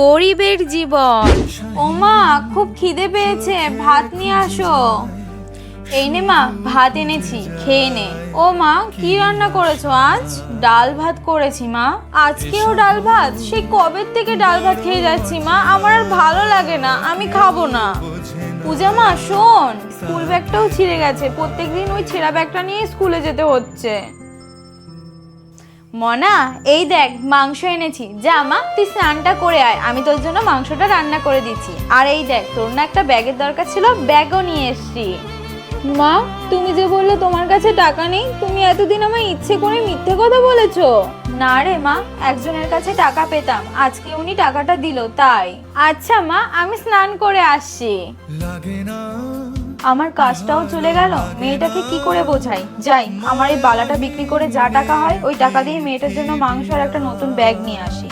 গরিবের জীবন। ওমা, খুব খিদে পেয়েছে, ভাত নিয়ে আসো। এই নে মা, ভাত এনেছি, খেয়ে নে। ও মা, কি রান্না করেছো আজ? ডাল ভাত করেছি মা। আজকেও ডাল ভাত? সেই কবে থেকে ডাল ভাত খেয়ে যাচ্ছি মা, আমার আর ভালো লাগে না, আমি খাবো না। পূজা মা শোন, স্কুল ব্যাগটাও ছিঁড়ে গেছে, প্রত্যেকদিন ওই ছেঁড়া ব্যাগটা নিয়ে স্কুলে যেতে হচ্ছে। মনা, এই দেখ মাংস এনেছি, যা মা তুই স্নানটা করে আয়, আমি তোর জন্য মাংসটা রান্না করে দিচ্ছি। আর এই দেখ, তোর না একটা ব্যাগের দরকার ছিল, ব্যাগও নিয়ে এসছি। মা, তুমি যে বললে তোমার কাছে টাকা নেই, তুমি এতদিন আমায় ইচ্ছে করে মিথ্যে কথা বলেছো। না রে মা, একজনের কাছে টাকা পেতাম, আজকে উনি টাকাটা দিল তাই। আচ্ছা মা, আমি স্নান করে আসছি। আমার কাজটাও চলে গেল, মেয়েটাকে কি করে বোঝাই। যাই, আমার এই বালাটা বিক্রি করে যা টাকা হয় ওই টাকা দিয়ে মেয়েটার জন্য মাংস আর একটা নতুন ব্যাগ নিয়ে আসি।